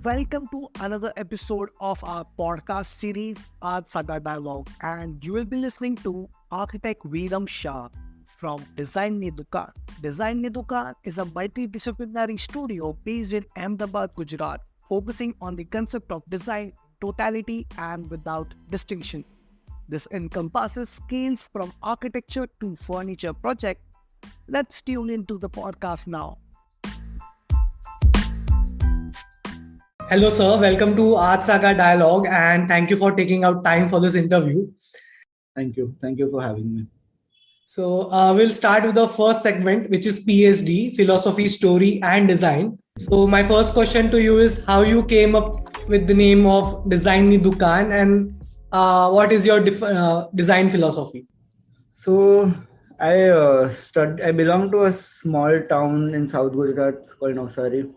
welcome to another episode of our podcast series, Art Saga Dialogue. And you will be listening to architect Veeram Shah from Ni Dukaan. Ni Dukaan is a multidisciplinary studio based in Ahmedabad, Gujarat, focusing on the concept of design, totality, and without distinction. This encompasses scales from architecture to furniture project. Let's tune into the podcast now. Hello, sir. Welcome to Art Saga Dialogue, and thank you for taking out time for this interview. Thank you. Thank you for having me. So, we'll start with the first segment, which is PSD, Philosophy, Story, and Design. So, my first question to you is how you came up with the name of Ni Dukaan, and what is your design philosophy? So, I belong to a small town in South Gujarat called Navsari.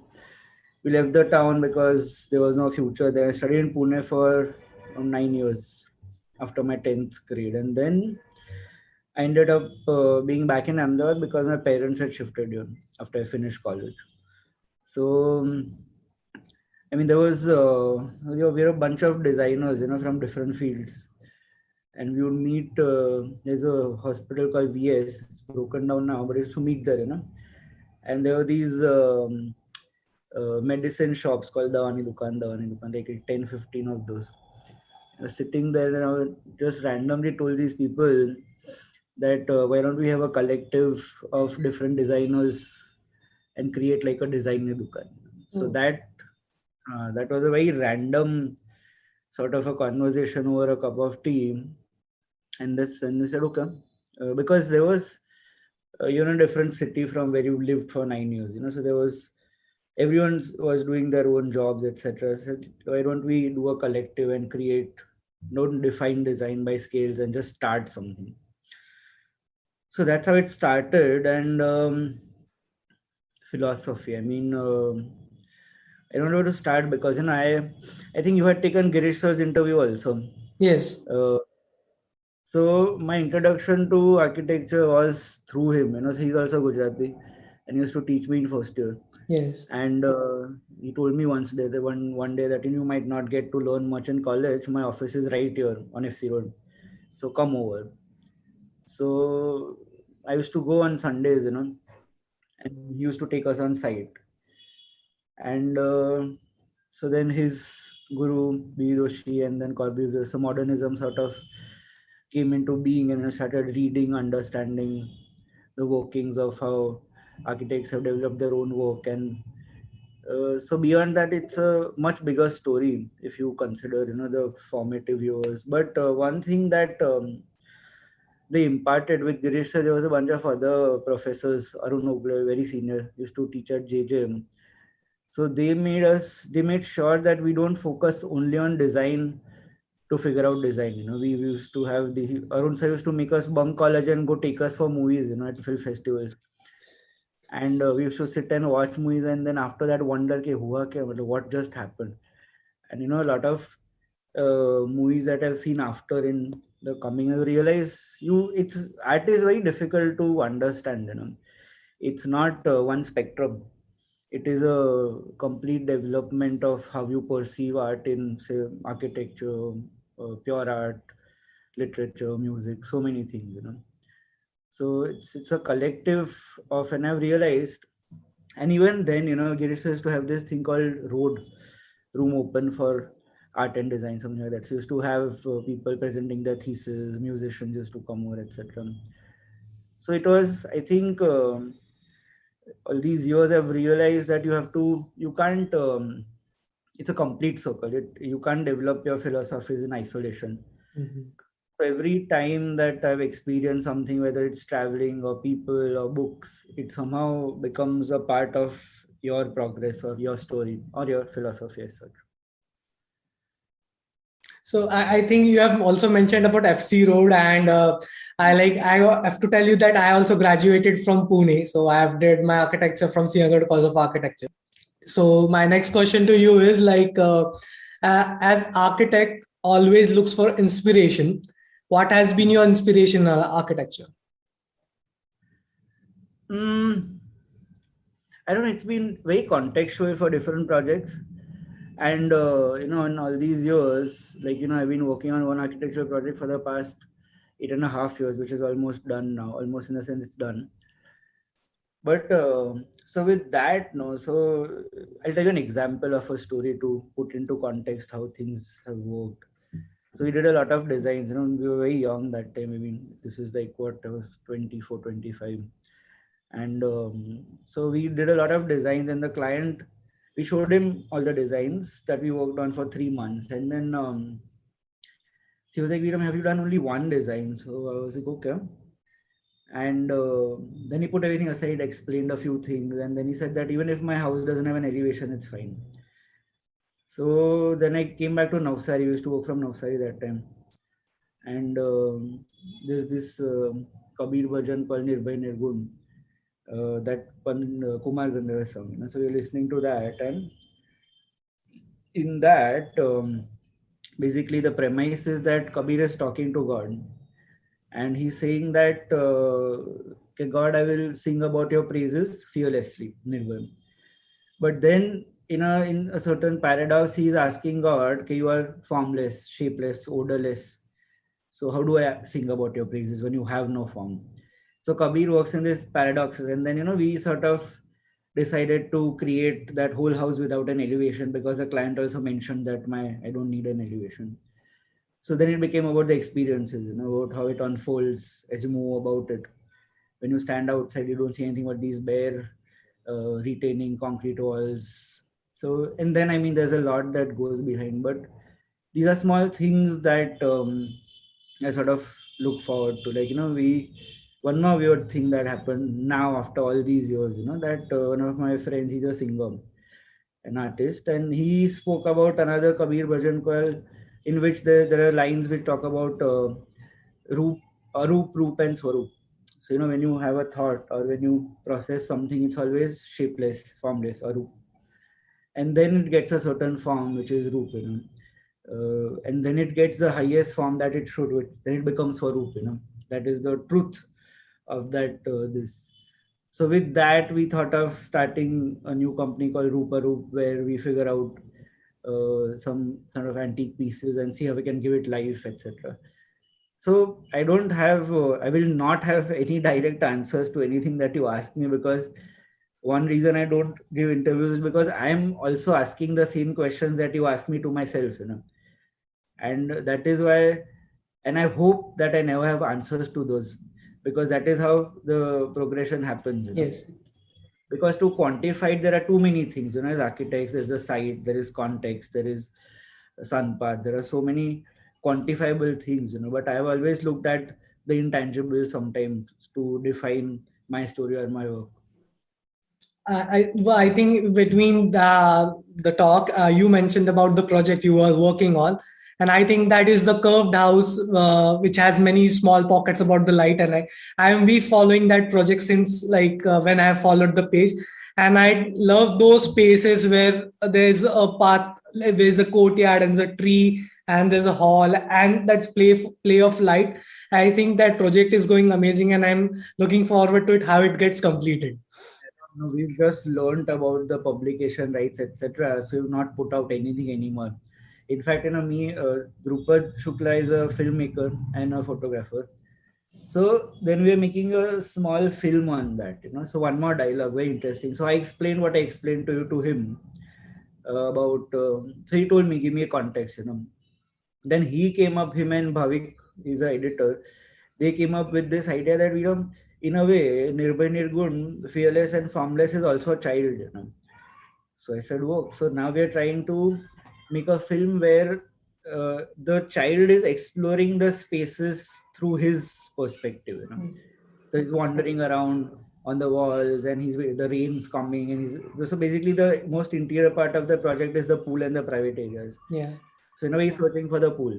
We left the town because there was no future there. I studied in Pune for 9 years after my 10th grade. And then I ended up being back in Ahmedabad because my parents had shifted here after I finished college. So, there were a bunch of designers, from different fields. And we would meet, there's a hospital called VS, it's broken down now, but I used to meet there, And there were these medicine shops called Ni Dukaan, like 10, 15 of those. I was sitting there and I just randomly told these people that why don't we have a collective of different designers and create like a design Ni Dukaan. So that was a very random sort of a conversation over a cup of tea. And we said, okay, because there was, a different city from where you lived for 9 years, so there was, everyone was doing their own jobs, etc. So why don't we do a collective and don't define design by scales and just start something. So that's how it started. And philosophy, I don't know where to start because, I think you had taken Girish sir's interview also. Yes. So my introduction to architecture was through him. So he's also Gujarati, and he used to teach me in first year. Yes. And he told me one day that you might not get to learn much in college. My office is right here on FC Road, so come over. So I used to go on Sundays, and he used to take us on site. And so then his guru B. Doshi and then Corbusier, so modernism sort of came into being, and I started reading, understanding the workings of how architects have developed their own work. And so beyond that, it's a much bigger story if you consider the formative years. But one thing that they imparted with Girish sir, there was a bunch of other professors. Arun Ogle, very senior, used to teach at JJM. So they made sure that we don't focus only on design to figure out design. We used to have Arun sir used to make us bunk college and go take us for movies, at film festivals. And we used to sit and watch movies, and then after that wonder what just happened. And a lot of movies that I've seen after in the coming, I realize art is very difficult to understand. It's not one spectrum. It is a complete development of how you perceive art in, say, architecture, pure art, literature, music, so many things. So it's a collective of, and I've realized, and even then, Girish used to have this thing called room open for art and design, something like that. So used to have people presenting their thesis, musicians used to come over, etc. So it was, I think, all these years I've realized that you can't, it's a complete circle. You can't develop your philosophies in isolation. Mm-hmm. So every time that I've experienced something, whether it's traveling or people or books, it somehow becomes a part of your progress or your story or your philosophy as such. So I think you have also mentioned about FC Road, and I have to tell you that I also graduated from Pune. So I have did my architecture from Srinagar College of Architecture. So my next question to you is as architect always looks for inspiration. What has been your inspiration in architecture? I don't know. It's been very contextual for different projects. And in all these years, like I've been working on one architectural project for the past 8.5 years, which is almost done now, almost in a sense it's done. But so with that, no, so I'll tell you an example of a story to put into context how things have worked. So we did a lot of designs. We were very young that time. I mean, this is like what I was 24, 25, and so we did a lot of designs. And the client, we showed him all the designs that we worked on for 3 months, and then she was like, "Veeram, have you done only one design?" So I was like, "Okay." And then he put everything aside, explained a few things, and then he said that even if my house doesn't have an elevation, it's fine. So then I came back to Navsari. We used to work from Navsari that time, and there's this Kabir bhajan called Nirbhay Nirgun, that Kumar Gandharva song. So you're listening to that, and in that, basically the premise is that Kabir is talking to God, and he's saying that, "Okay, God, I will sing about your praises fearlessly, Nirbhay." But then in a certain paradox, he's asking God, "Okay, you are formless, shapeless, odorless. So how do I sing about your praises when you have no form?" So Kabir works in these paradoxes, and then we sort of decided to create that whole house without an elevation, because the client also mentioned that I don't need an elevation. So then it became about the experiences, about how it unfolds as you move about it. When you stand outside, you don't see anything but these bare, retaining concrete walls. So, and then I mean, there's a lot that goes behind, but these are small things that I sort of look forward to. Like, one more weird thing that happened now after all these years, that one of my friends, he's a singer, an artist, and he spoke about another Kabir bhajan called, in which there are lines which talk about Roop, Arup, Roop, and Swarup. So, when you have a thought or when you process something, it's always shapeless, formless, Arup. And then it gets a certain form, which is Roop, and then it gets the highest form that it should, then it becomes Swarup, that is the truth of that, this. So with that, we thought of starting a new company called Rupa Roop, where we figure out some sort of antique pieces and see how we can give it life, etc. So I will not have any direct answers to anything that you ask me, because one reason I don't give interviews is because I am also asking the same questions that you ask me to myself, and that is why, and I hope that I never have answers to those, because that is how the progression happens, Yes. because to quantify it, there are too many things, as architects, there's the site, there is context, there is sun path, there are so many quantifiable things, but I have always looked at the intangible sometimes to define my story or my work. I think between the talk you mentioned about the project you were working on, and I think that is the curved house which has many small pockets about the light, and I am be following that project since like when I have followed the page, and I love those spaces where there's a path, there's a courtyard and there's a tree and there's a hall and that's play of light. I think that project is going amazing, and I'm looking forward to it how it gets completed. No, we've just learned about the publication rights, etc. So we've not put out anything anymore. In fact, Drupad Shukla is a filmmaker and a photographer. So then we are making a small film on that, So one more dialogue, very interesting. So I explained what I explained to you to him about. So he told me, give me a context, Then he came up, him and Bhavik, he's the editor. They came up with this idea that in a way, Nirbhay Nirgun, fearless and formless, is also a child. So I said, "Whoa!" So now we are trying to make a film where the child is exploring the spaces through his perspective. So he's wandering around on the walls, and the rain's coming, and so basically the most interior part of the project is the pool and the private areas. Yeah. So now he's searching for the pool.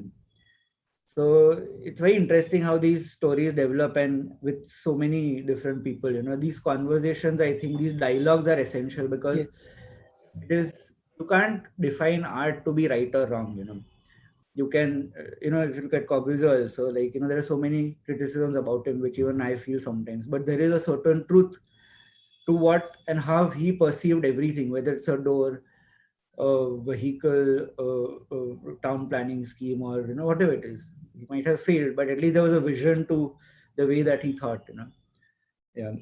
So it's very interesting how these stories develop, and with so many different people, these conversations, I think these dialogues are essential, because Yeah. it is, you can't define art to be right or wrong. You can, if you look at Corbusier also, like, there are so many criticisms about him, which even I feel sometimes, but there is a certain truth to what and how he perceived everything, whether it's a door, vehicle town planning scheme, or whatever it is. He might have failed, but at least there was a vision to the way that he thought. Yeah.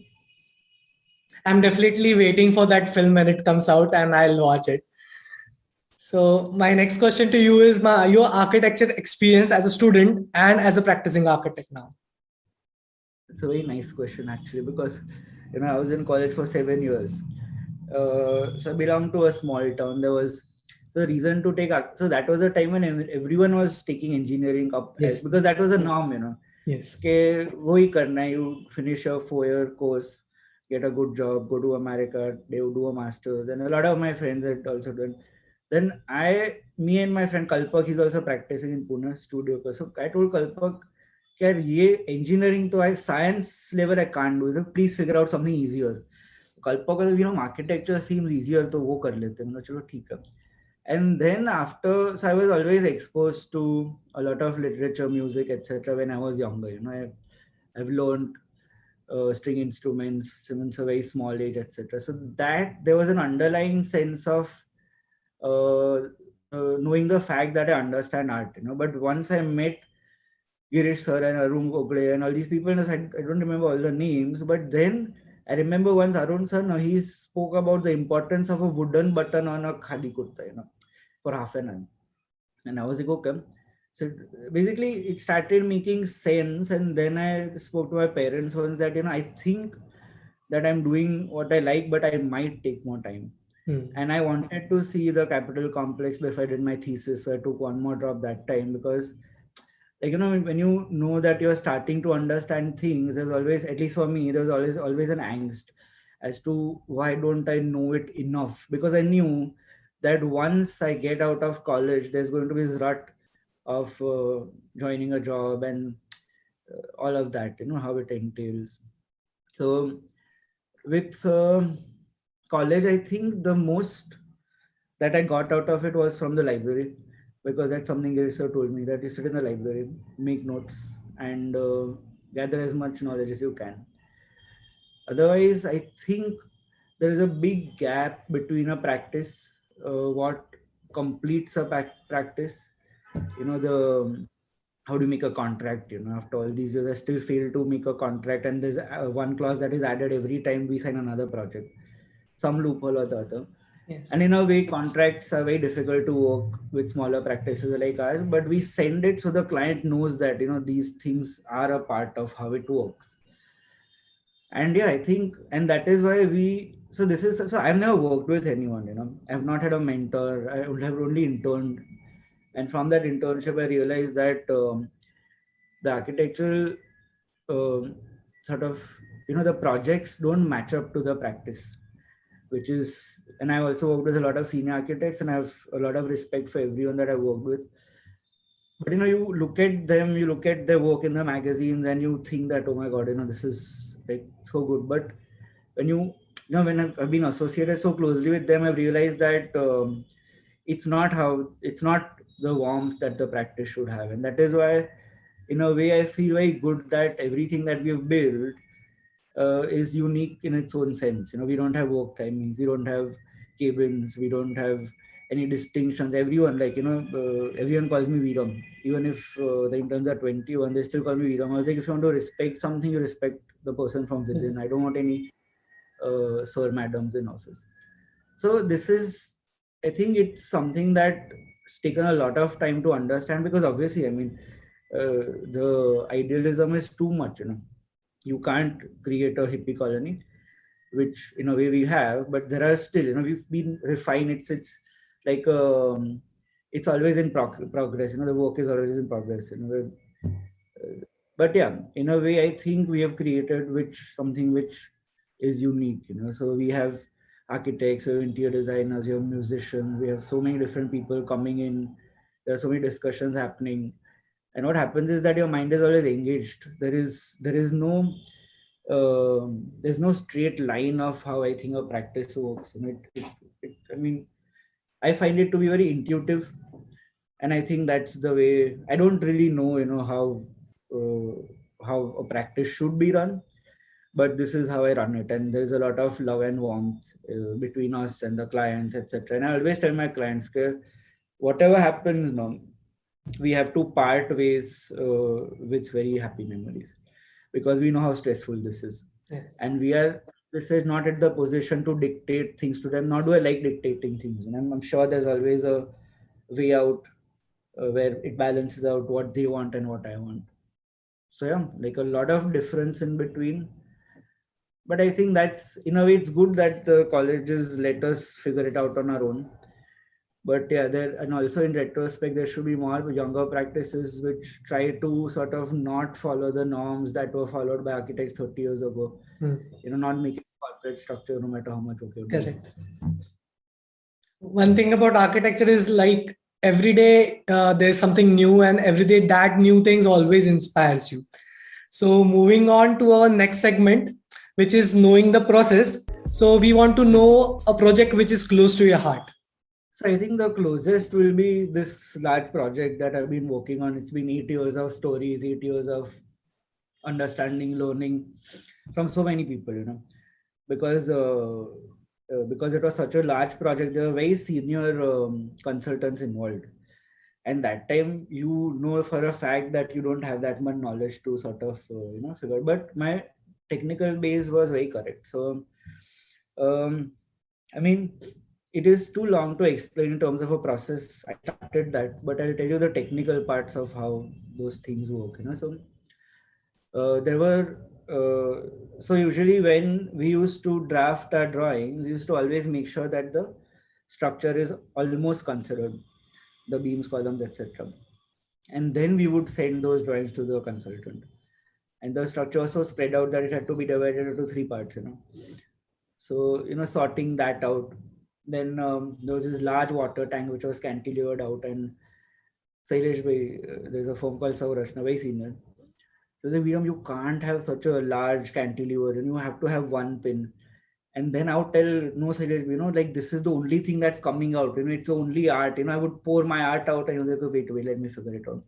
I'm definitely waiting for that film when it comes out and I'll watch it. So my next question to you is your architecture experience as a student and as a practicing architect now. It's a very nice question, actually, because I was in college for 7 years. So I belonged to a small town. There was the reason to take so that was a time when everyone was taking engineering up, Yes. because that was a norm. Yes. Okay, wohi karna hai, you finish a 4-year course, get a good job, go to America, they would do a master's, and a lot of my friends had also done. Then me and my friend Kalpak, he's also practicing in Pune studio. So I told Kalpak, यार ये engineering तो I science level I can't do. So please figure out something easier. Kalpak, architecture seems easier, तो वो कर लेते हैं. मैंने चलो ठीक है. And then after, so I was always exposed to a lot of literature, music, etc. when I was younger. I've learned string instruments since a very small age, etc. So that there was an underlying sense of knowing the fact that I understand art. But once I met Girish sir and Arun Kokle and all these people, I don't remember all the names, but then I remember once Arun sir, he spoke about the importance of a wooden button on a khadi kurta, for half an hour. And I was like, okay. So basically, it started making sense. And then I spoke to my parents once that, I think that I'm doing what I like, but I might take more time. And I wanted to see the Capitol complex before I did my thesis. So I took one more drop that time, because when you know that you're starting to understand things, there's always, at least for me, there's always an angst as to why don't I know it enough, because I knew that once I get out of college, there's going to be this rut of joining a job and all of that, how it entails. So with college, I think the most that I got out of it was from the library, because that's something Girish told me, that you sit in the library, make notes, and gather as much knowledge as you can. Otherwise, I think there is a big gap between a practice, what completes a practice, the how do you make a contract, after all these years I still fail to make a contract, and there's one clause that is added every time we sign another project, some loophole or the other. Yes. And in a way, contracts are very difficult to work with smaller practices like ours, but we send it so the client knows that these things are a part of how it works. And yeah, I think, and that is why so I've never worked with anyone, I've not had a mentor. I would have only interned, and from that internship I realized that the architectural sort of the projects don't match up to the practice, which is, and I also worked with a lot of senior architects, and I have a lot of respect for everyone that I worked with. But you look at them, you look at their work in the magazines, and you think that, oh my god, this is like so good. But when when I've been associated so closely with them, I've realized that it's not the warmth that the practice should have. And that is why, in a way, I feel very good that everything that we've built is unique in its own sense. We don't have work timings, we don't have cabins, we don't have any distinctions. Everyone, everyone calls me Veeram. Even if the interns are 21, they still call me Veeram. I was like, if you want to respect something, you respect the person from within. I don't want any sir madams in office. So this is, I think it's something that's taken a lot of time to understand, because obviously, the idealism is too much. You can't create a hippie colony, which in a way we have, but there are still, we've been refined. It's like it's always in progress. The work is always in progress. But yeah, in a way, I think we have created something which is unique. So we have architects, we have interior designers, we have musicians, we have so many different people coming in. There are so many discussions happening, and what happens is that your mind is always engaged. There is no there's no straight line of how I think a practice works. I find it to be very intuitive, and I think that's the way. I don't really know, how a practice should be run, but this is how I run it, and there's a lot of love and warmth between us and the clients, etc. And I always tell my clients, okay, whatever happens now, we have to part ways with very happy memories, because we know how stressful this is. Yes. And we are, this is not at the position to dictate things to them, nor do I like dictating things, and I'm sure there's always a way out where it balances out what they want and what I want. So yeah, like a lot of difference in between. But I think that's, in a way, it's good that the colleges let us figure it out on our own. But yeah, there, and also in retrospect, there should be more younger practices which try to sort of not follow the norms that were followed by architects 30 years ago. Not making corporate structure no matter how much okay. Correct. One thing about architecture is like every day there's something new, and every day that new things always inspires you. So moving on to our next segment, which is knowing the process. So we want to know a project which is close to your heart. So I think the closest will be this large project that I've been working on. It's been 8 years of stories, 8 years of understanding, learning from so many people, because it was such a large project. There were very senior consultants involved, and that time, for a fact that you don't have that much knowledge to sort of figure. But my technical base was very correct. So I mean, it is too long to explain in terms of a process. I started that, but I'll tell you the technical parts of how those things work. So there were so usually when we used to draft our drawings, we used to always make sure that the structure is almost considered, the beams, columns, etc. And then we would send those drawings to the consultant. And the structure was so spread out that it had to be divided into 3 parts. So sorting that out. Then there was this large water tank which was cantilevered out, and Sailesh bhai, there's a firm called Saurashna, very senior. So the Veeram, you can't have such a large cantilever, and you have to have one pin. And then I would tell, no, Sailesh, like this is the only thing that's coming out. It's the only art. I would pour my art out, and they go, wait, let me figure it out.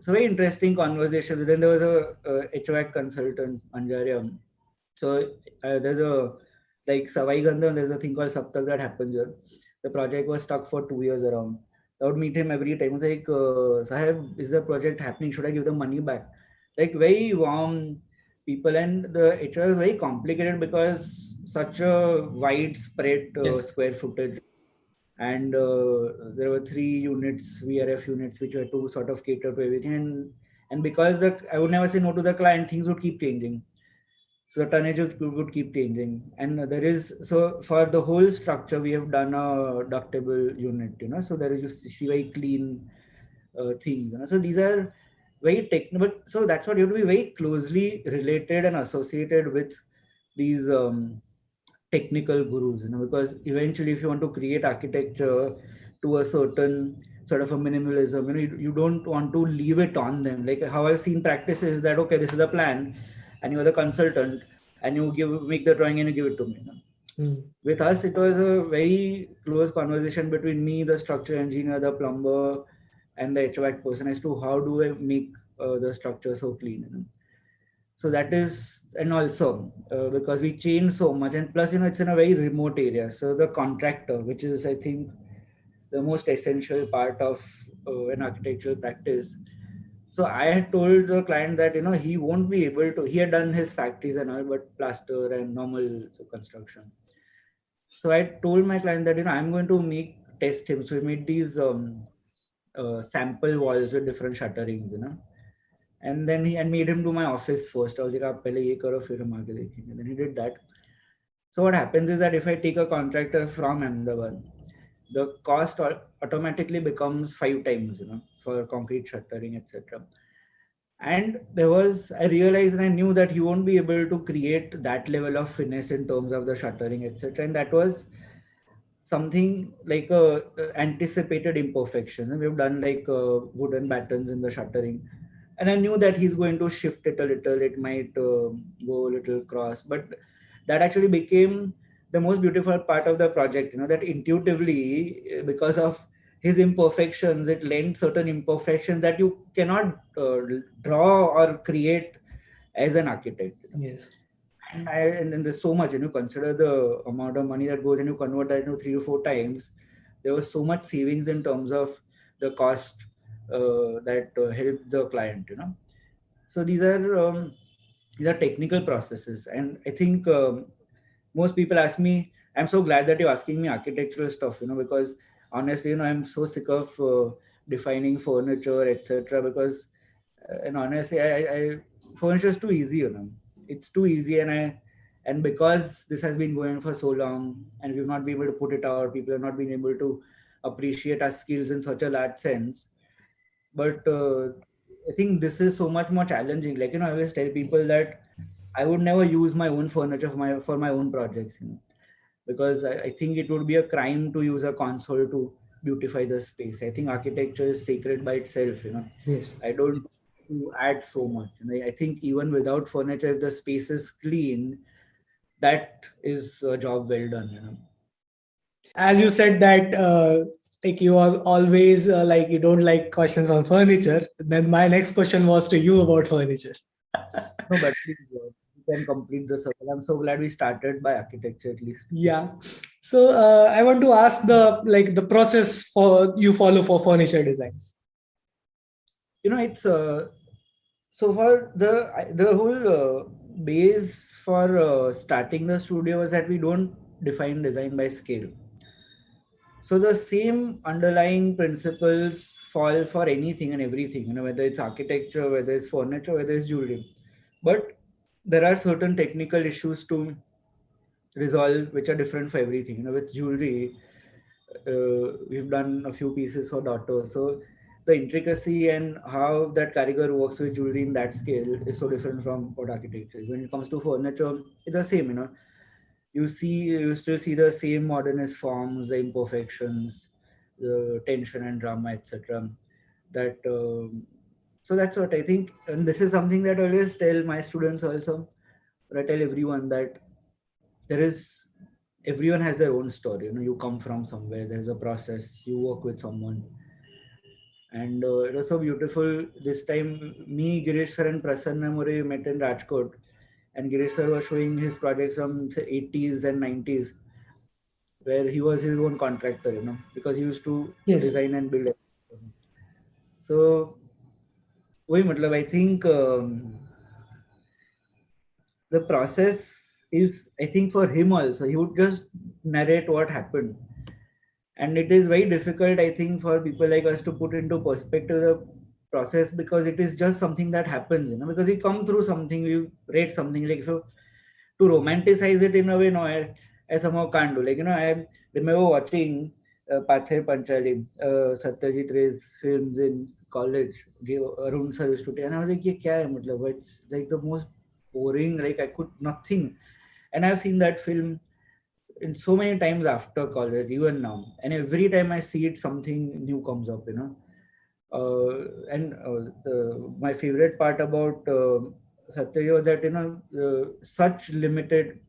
So very interesting conversation. Then there was a HVAC consultant, Anjarya. So there's a, like Savai Gandham, there's a thing called Saptak that happens here. The project was stuck for 2 years around. I would meet him every time. I was like, Sahib, is the project happening? Should I give the money back? Like very warm people, and the HR is very complicated because such a widespread square footage, and there were 3 units, VRF units, which were to sort of cater to everything. And because I would never say no to the client, things would keep changing. So the tonnages would keep changing, and there is, so for the whole structure we have done a ductable unit, so there is, you see, very clean things, so these are very technical. So that's what you have to be very closely related and associated with these technical gurus, because eventually if you want to create architecture to a certain sort of a minimalism, you don't want to leave it on them. Like how I've seen practices that, okay, this is the plan, and you're the consultant, and you make the drawing and you give it to me. With us, it was a very close conversation between me, the structure engineer, the plumber, and the HVAC person as to how do I make the structure so clean. So that is, and also because we change so much, and plus, it's in a very remote area. So the contractor, which is, I think, the most essential part of an architectural practice. So I had told the client that, he won't be able to, he had done his factories and all, but plaster and normal construction. So I told my client that, I'm going to test him. So we made these sample walls with different shutterings, and then I made him do my office first. I was like, "Aap pehle ye karo, fir hum aage dekhenge." And then he did that. So what happens is that if I take a contractor from Ahmedabad, the cost automatically becomes 5 times, for concrete shuttering, etc. And I realized and I knew that he won't be able to create that level of finesse in terms of the shuttering, etc. And that was something like anticipated imperfections. And we've done like wooden battens in the shuttering. And I knew that he's going to shift it a little. It might go a little cross. But that actually became the most beautiful part of the project, that intuitively, because of his imperfections, it lent certain imperfections that you cannot draw or create as an architect. Yes. And then there's so much, consider the amount of money that goes and you convert that into 3 or 4 times. There was so much savings in terms of the cost that helped the client. So these are technical processes, and I think most people ask me. I'm so glad that you're asking me architectural stuff, because honestly, I'm so sick of defining furniture, etc. Because and honestly, I furniture is too easy, It's too easy, and because this has been going on for so long, and we've not been able to put it out, people have not been able to appreciate our skills in such a large sense. But I think this is so much more challenging. Like, I always tell people that I would never use my own furniture for my own projects, because I think it would be a crime to use a console to beautify the space. I think architecture is sacred by itself. Yes. I don't to add so much. I think even without furniture, if the space is clean, that is a job well done. As you said that like you was always like you don't like questions on furniture, then my next question was to you about furniture. No, but please, you can complete the circle. I'm so glad we started by architecture at least. Yeah. So I want to ask the process for you follow for furniture design. It's so for the whole base for starting the studio was that we don't define design by scale. So the same underlying principles fall for anything and everything, whether it's architecture, whether it's furniture, whether it's jewelry. But there are certain technical issues to resolve which are different for everything. With jewelry, we've done a few pieces for daughters. So the intricacy and how that Karigar works with jewelry in that scale is so different from what architecture is. When it comes to furniture, it's the same, you still see the same modernist forms, the imperfections, the tension and drama, etc. That so that's what I think, and this is something that I always tell my students also, or I tell everyone that there is everyone has their own story. You come from somewhere, there's a process, you work with someone, and it was so beautiful. This time, me, Girish sir, and Prasanna Murray met in Rajkot, and Girish sir was showing his projects from say 80s and 90s, where he was his own contractor, because he used to Yes. design and build. So, वही मतलब I think the process is, I think for him also, he would just narrate what happened. And it is very difficult, I think, for people like us to put into perspective the process, because it is just something that happens, because we come through something, we read something, like if you to romanticize it in a way, no, I somehow can't do. Like, I remember watching Pather Panchali, Satyajit Ray's films in college. Arun sir used to tell, and I was like, "Ye kya hai?" Matlab, it's like the most boring. Like I could nothing, and I've seen that film in so many times after college, even now, and every time I see it, something new comes up. And my favorite part about Satya was that such limited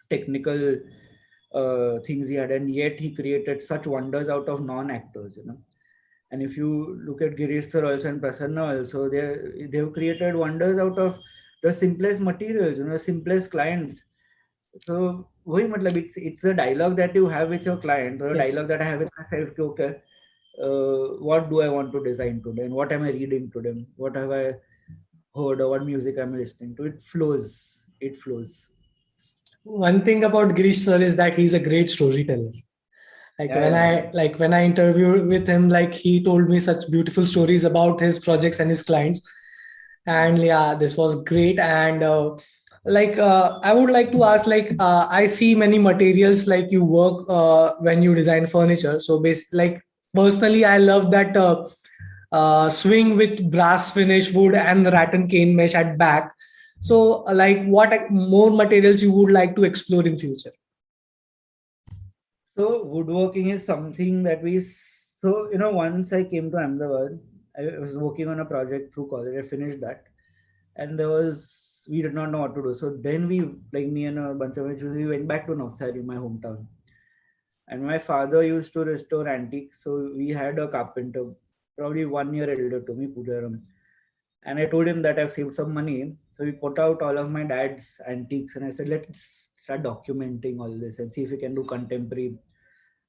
technical things he had, and yet he created such wonders out of non-actors. And if you look at Girish sir also and Prasanna also, they've created wonders out of the simplest materials, simplest clients. So वही मतलब it's a dialogue that you have with your client, or a Yes. dialogue that I have with myself. कि, okay, what do I want to design today, and what am I reading today? What have I heard, or what music am I listening to? It flows. It flows. One thing about Girish sir is that he's a great storyteller. Like Yeah, when yeah. I interviewed with him, like he told me such beautiful stories about his projects and his clients. And yeah, this was great. And I would like to ask, I see many materials like you work when you design furniture. So basically, like personally, I love that swing with brass finish wood and rattan cane mesh at back. So like what more materials you would like to explore in future? So woodworking is something that once I came to Ahmedabad, I was working on a project through college. I finished that, and we did not know what to do. So then me and a bunch of us, we went back to Navsari, my hometown. And my father used to restore antiques, so we had a carpenter, probably 1 year elder to me, Pujaram. And I told him that I've saved some money, So we put out all of my dad's antiques, and I said, let's start documenting all this and see if we can do contemporary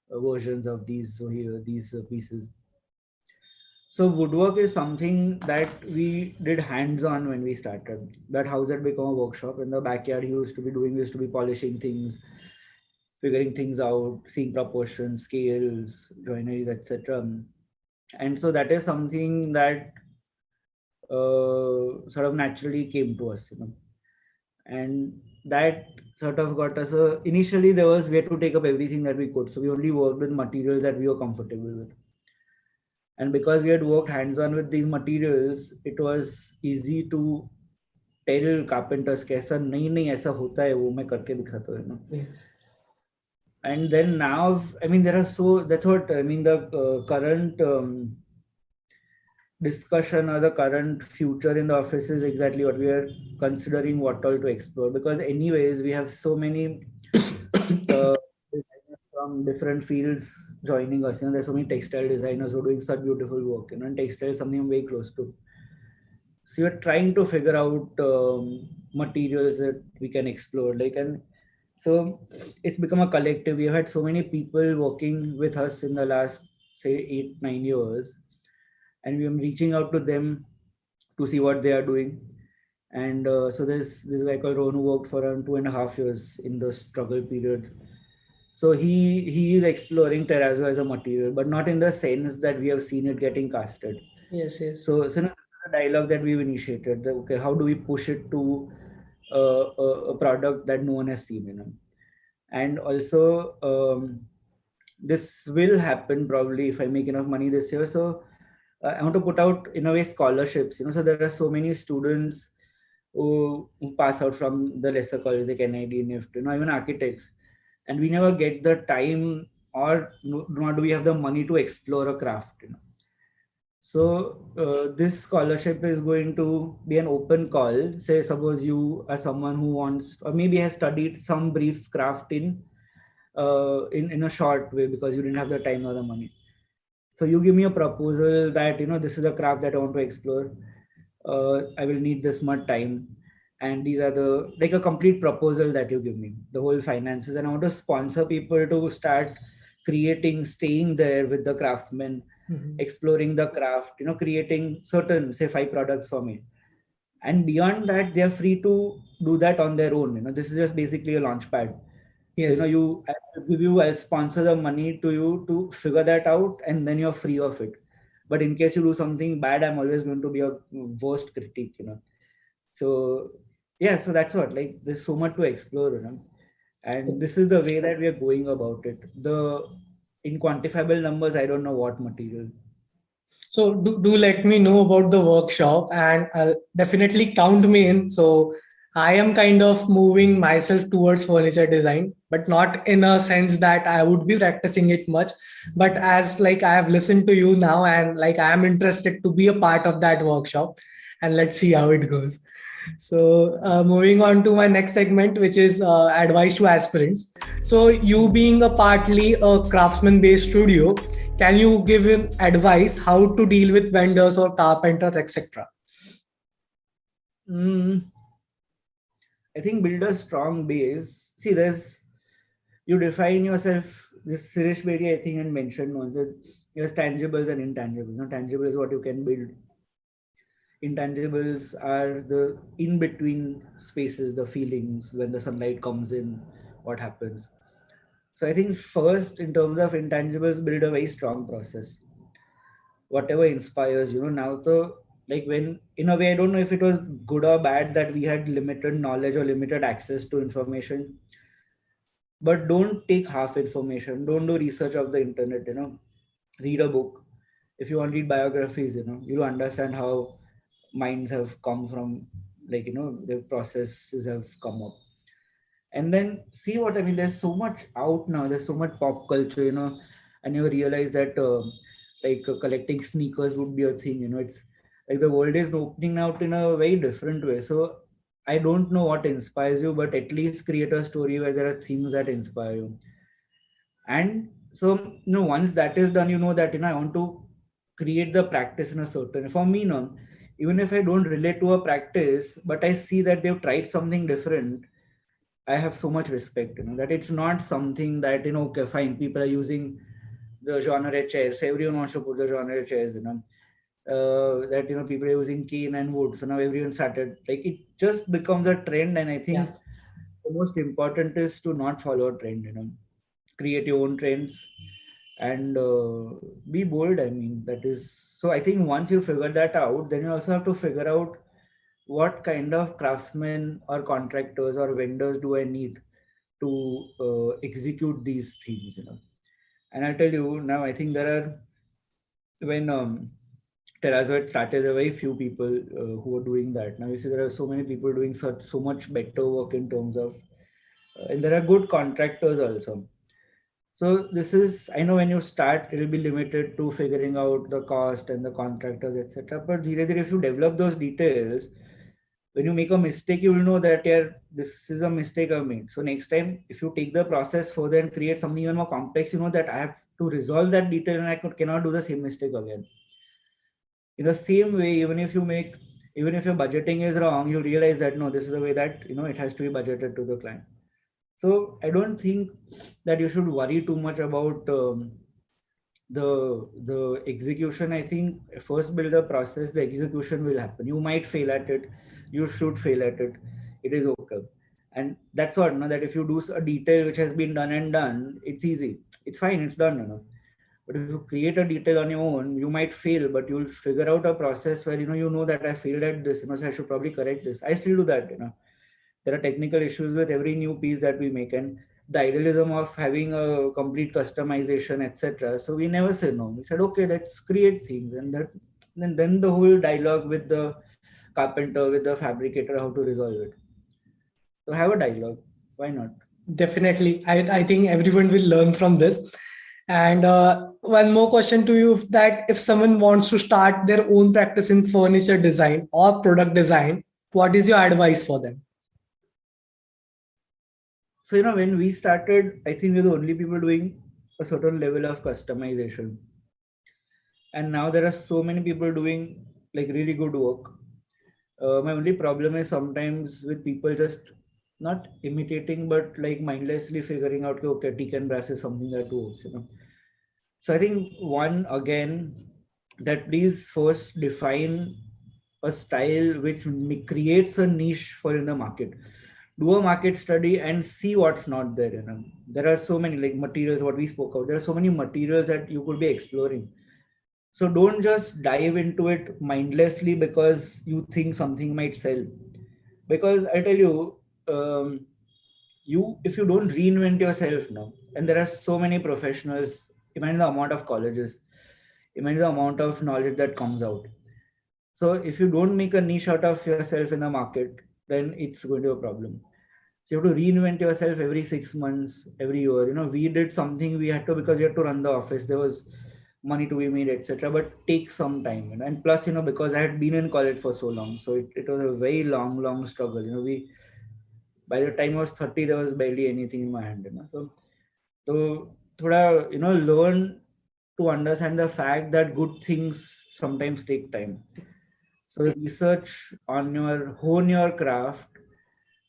versions of these. So here, these pieces. So woodwork is something that we did hands-on when we started. That house had become a workshop. In the backyard, he used to be doing, we used to be polishing things, figuring things out, seeing proportions, scales, joineries, etc. And so that is something that sort of naturally came to us, and that sort of got us. Initially, there was we had to take up everything that we could, so we only worked with materials that we were comfortable with. And because we had worked hands-on with these materials, it was easy to tell carpenters कि ऐसा नहीं नहीं ऐसा होता है वो मैं करके दिखाता हूँ. Yes. And then now, I mean, there are so that's what I mean. The current discussion or the current future in the office is exactly what we are considering what all to explore, because anyways we have so many designers from different fields joining us. There's so many textile designers who are doing such beautiful work, and textile is something I'm very close to. So you're trying to figure out materials that we can explore, and so it's become a collective. We've had so many people working with us in the last, say, 8-9 years, and we are reaching out to them to see what they are doing. And so there's this guy called Ron who worked for around 2.5 years in the struggle period. So he is exploring terrazzo as a material, but not in the sense that we have seen it getting casted. Yes, yes. So a dialogue that we've initiated. That, okay, how do we push it to a product that no one has seen? And also, this will happen probably if I make enough money this year. So I want to put out, in a way, scholarships. So there are so many students who pass out from the lesser colleges like NID, NIFT, even architects, and we never get the time, or nor do we have the money to explore a craft. So this scholarship is going to be an open call. Say, suppose you are someone who wants, or maybe has studied some brief craft in a short way because you didn't have the time or the money. So you give me a proposal that this is a craft that I want to explore. I will need this much time, and these are the like a complete proposal that you give me, the whole finances, and I want to sponsor people to start creating, staying there with the craftsmen, exploring the craft, creating certain, say, 5 products for me. And beyond that, they are free to do that on their own. This is just basically a launch pad. Yes. So, I'll sponsor the money to you to figure that out, and then you're free of it. But in case you do something bad, I'm always going to be a worst critique. So yeah, so that's what, there's so much to explore, and this is the way that we are going about it. In quantifiable numbers, I don't know what material. So do let me know about the workshop, and I'll definitely count me in. So I am kind of moving myself towards furniture design, but not in a sense that I would be practicing it much. But as I have listened to you now, and I am interested to be a part of that workshop, and let's see how it goes. So moving on to my next segment, which is advice to aspirants. So you being a partly a craftsman-based studio, can you give him advice how to deal with vendors or carpenters, etc.? I think build a strong base. See, you define yourself. This Suresh Bedi, I think, had mentioned once that there's tangibles and intangibles. Tangible is what you can build. Intangibles are the in-between spaces, the feelings, when the sunlight comes in, what happens. So I think first, in terms of intangibles, build a very strong process. Whatever inspires, now when, in a way, I don't know if it was good or bad that we had limited knowledge or limited access to information, but don't take half information. Don't do research of the internet, read a book. If you want to read biographies, you'll understand how minds have come from, the processes have come up. And then see what I mean. There's so much out now. There's so much pop culture, and you realize that collecting sneakers would be a thing. It's like the world is opening out in a very different way. So I don't know what inspires you, but at least create a story where there are things that inspire you. And so, once that is done, that I want to create the practice in a certain. For me, even if I don't relate to a practice, but I see that they've tried something different, I have so much respect, that it's not something that, okay, fine, people are using the genre chairs. Everyone wants to put the genre chairs, that, people are using cane and wood. So now everyone started, like, it just becomes a trend. And I think the most important is to not follow a trend, create your own trends and be bold. I mean, that is, so I think once you figure that out, then you also have to figure out what kind of craftsmen or contractors or vendors do I need to execute these things, And I'll tell you now, I think there are, when Terrazzo had started, there were very few people who were doing that. Now you see there are so many people doing so much better work in terms of, and there are good contractors also. So this is, I know when you start, it will be limited to figuring out the cost and the contractors, etc. But if you develop those details, when you make a mistake, you will know that, yeah, this is a mistake I've made. So next time, if you take the process further and create something even more complex, you know that I have to resolve that detail and cannot do the same mistake again. In the same way, even if your budgeting is wrong, you realize that no, this is the way that it has to be budgeted to the client. So I don't think that you should worry too much about the execution. I think first build the process, the execution will happen. You might fail at it, you should fail at it. It is okay. And that's what, that if you do a detail which has been done, it's easy. It's fine, it's done, But if you create a detail on your own, you might fail, but you'll figure out a process where that I failed at this, so I should probably correct this. I still do that, There are technical issues with every new piece that we make, and the idealism of having a complete customization, etc. So we never said no. We said, okay, let's create things, and then the whole dialogue with the carpenter, with the fabricator, how to resolve it. So have a dialogue. Why not? Definitely. I think everyone will learn from this. And one more question to you, that if someone wants to start their own practice in furniture design or product design, what is your advice for them? So, when we started, I think we were the only people doing a certain level of customization. And now there are so many people doing like really good work. My only problem is sometimes with people just not imitating, but like mindlessly figuring out, okay, teak and brass is something that works, So I think one, again, that please first define a style which creates a niche for in the market. Do a market study and see what's not there. There are so many like materials, what we spoke of. There are so many materials that you could be exploring. So don't just dive into it mindlessly because you think something might sell. Because I tell you, if you don't reinvent yourself now, and there are so many professionals, imagine the amount of colleges, imagine the amount of knowledge that comes out. So if you don't make a niche out of yourself in the market, then it's going to be a problem. So you have to reinvent yourself every 6 months, every year. We did something we had to because we had to run the office. There was money to be made, etc. But take some time. And plus, because I had been in college for so long, so it was a very long struggle. By the time I was 30, there was barely anything in my hand. So thoda, learn to understand the fact that good things sometimes take time. So research hone your craft,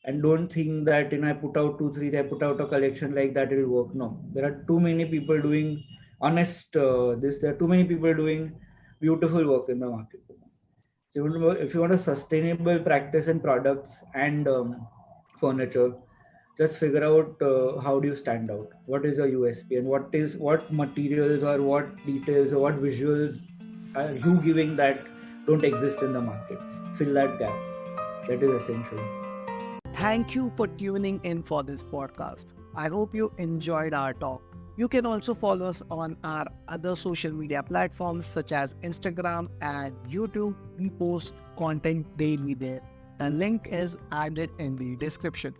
and don't think that I put out 2-3, I put out a collection like that, it will work. No, there are too many people doing there are too many people doing beautiful work in the market. So if you want a sustainable practice in products and furniture, just figure out how do you stand out, what is your USP, and what materials or what details or what visuals are you giving that don't exist in the market. Fill that gap. That is essential. Thank you for tuning in for this podcast. I hope you enjoyed our talk. You can also follow us on our other social media platforms such as Instagram and YouTube. We post content daily there. The link is added in the description.